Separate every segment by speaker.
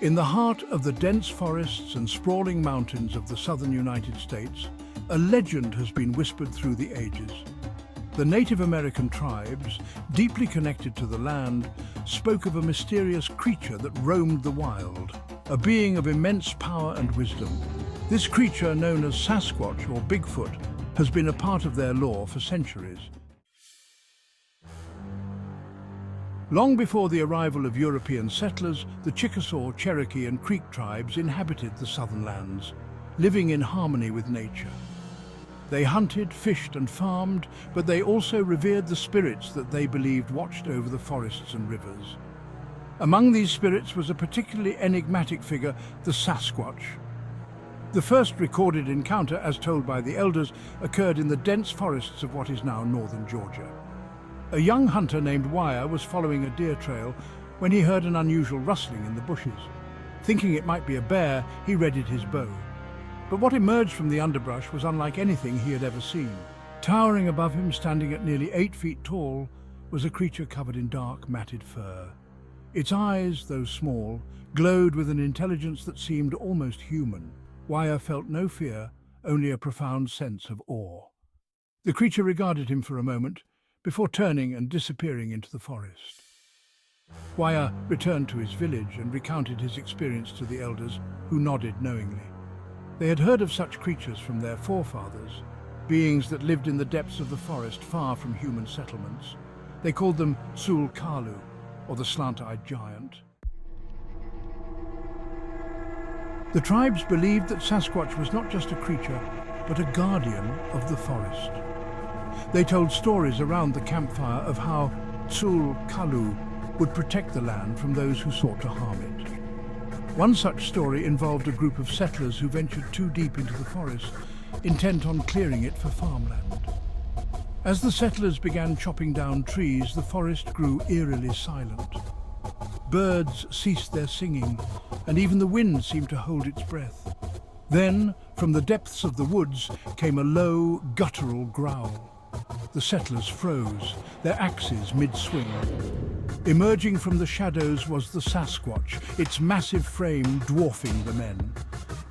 Speaker 1: In the heart of the dense forests and sprawling mountains of the southern United States, a legend has been whispered through the ages. The Native American tribes, deeply connected to the land, spoke of a mysterious creature that roamed the wild, a being of immense power and wisdom. This creature, known as Sasquatch or Bigfoot, has been a part of their lore for centuries. Long before the arrival of European settlers, the Chickasaw, Cherokee and Creek tribes inhabited the southern lands, living in harmony with nature. They hunted, fished and farmed, but they also revered the spirits that they believed watched over the forests and rivers. Among these spirits was a particularly enigmatic figure, the Sasquatch. The first recorded encounter, as told by the elders, occurred in the dense forests of what is now northern Georgia. A young hunter named Wire was following a deer trail when he heard an unusual rustling in the bushes. Thinking it might be a bear, he readied his bow. But what emerged from the underbrush was unlike anything he had ever seen. Towering above him, standing at nearly 8 feet tall, was a creature covered in dark, matted fur. Its eyes, though small, glowed with an intelligence that seemed almost human. Wire felt no fear, only a profound sense of awe. The creature regarded him for a moment, before turning and disappearing into the forest. Wire returned to his village and recounted his experience to the elders, who nodded knowingly. They had heard of such creatures from their forefathers, beings that lived in the depths of the forest far from human settlements. They called them Sulkalu, or the slant-eyed giant. The tribes believed that Sasquatch was not just a creature, but a guardian of the forest. They told stories around the campfire of how Sulkalu would protect the land from those who sought to harm it. One such story involved a group of settlers who ventured too deep into the forest, intent on clearing it for farmland. As the settlers began chopping down trees, the forest grew eerily silent. Birds ceased their singing, and even the wind seemed to hold its breath. Then, from the depths of the woods, came a low, guttural growl. The settlers froze, their axes mid-swing. Emerging from the shadows was the Sasquatch, its massive frame dwarfing the men.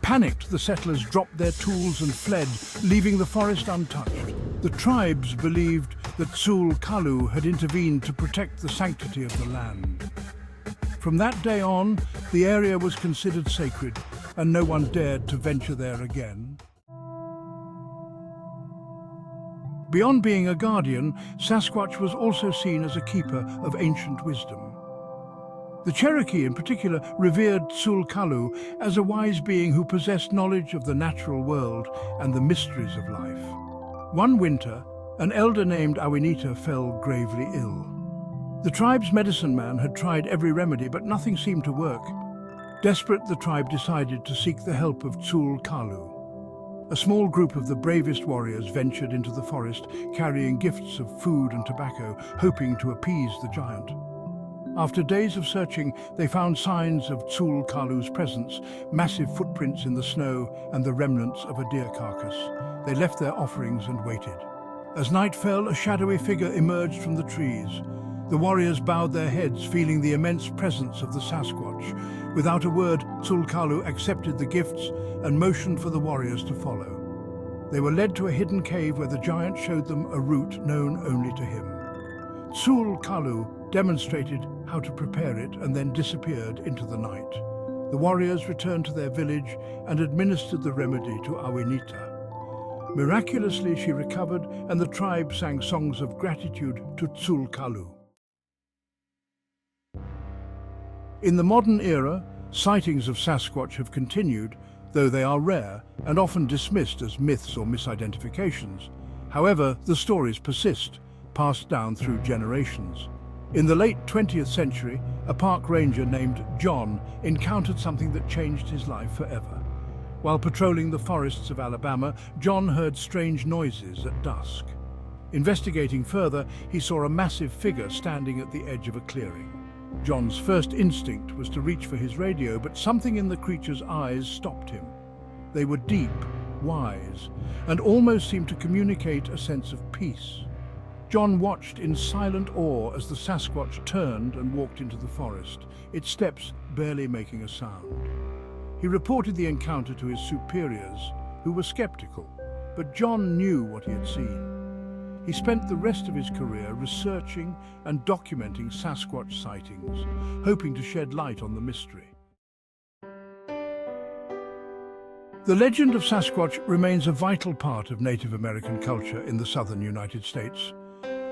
Speaker 1: Panicked, the settlers dropped their tools and fled, leaving the forest untouched. The tribes believed that Sulkalu had intervened to protect the sanctity of the land. From that day on, the area was considered sacred, and no one dared to venture there again. Beyond being a guardian, Sasquatch was also seen as a keeper of ancient wisdom. The Cherokee in particular revered Sulkalu as a wise being who possessed knowledge of the natural world and the mysteries of life. One winter, an elder named Awinita fell gravely ill. The tribe's medicine man had tried every remedy, but nothing seemed to work. Desperate, the tribe decided to seek the help of Sulkalu. A small group of the bravest warriors ventured into the forest, carrying gifts of food and tobacco, hoping to appease the giant. After days of searching, they found signs of Sulkalu's presence, massive footprints in the snow and the remnants of a deer carcass. They left their offerings and waited. As night fell, a shadowy figure emerged from the trees. The warriors bowed their heads, feeling the immense presence of the Sasquatch. Without a word, Sulkalu accepted the gifts and motioned for the warriors to follow. They were led to a hidden cave where the giant showed them a route known only to him. Sulkalu demonstrated how to prepare it and then disappeared into the night. The warriors returned to their village and administered the remedy to Awinita. Miraculously, she recovered, and the tribe sang songs of gratitude to Sulkalu. In the modern era, sightings of Sasquatch have continued, though they are rare and often dismissed as myths or misidentifications. However, the stories persist, passed down through generations. In the late 20th century, a park ranger named John encountered something that changed his life forever. While patrolling the forests of Alabama, John heard strange noises at dusk. Investigating further, he saw a massive figure standing at the edge of a clearing. John's first instinct was to reach for his radio, but something in the creature's eyes stopped him. They were deep, wise, and almost seemed to communicate a sense of peace. John watched in silent awe as the Sasquatch turned and walked into the forest, its steps barely making a sound. He reported the encounter to his superiors, who were skeptical, but John knew what he had seen. He spent the rest of his career researching and documenting Sasquatch sightings, hoping to shed light on the mystery. The legend of Sasquatch remains a vital part of Native American culture in the southern United States.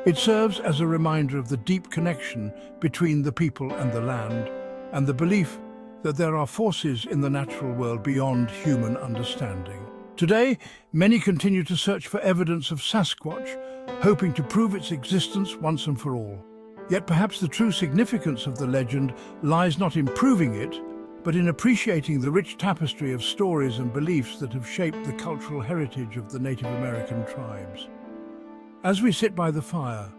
Speaker 1: It serves as a reminder of the deep connection between the people and the land, and the belief that there are forces in the natural world beyond human understanding. Today, many continue to search for evidence of Sasquatch, hoping to prove its existence once and for all. Yet perhaps the true significance of the legend lies not in proving it, but in appreciating the rich tapestry of stories and beliefs that have shaped the cultural heritage of the Native American tribes. As we sit by the fire,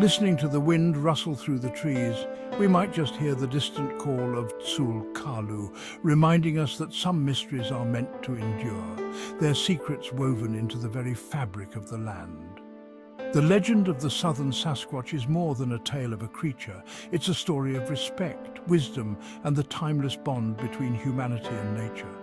Speaker 1: listening to the wind rustle through the trees, we might just hear the distant call of Tsul Kalu, reminding us that some mysteries are meant to endure, their secrets woven into the very fabric of the land. The legend of the Southern Sasquatch is more than a tale of a creature. It's a story of respect, wisdom, and the timeless bond between humanity and nature.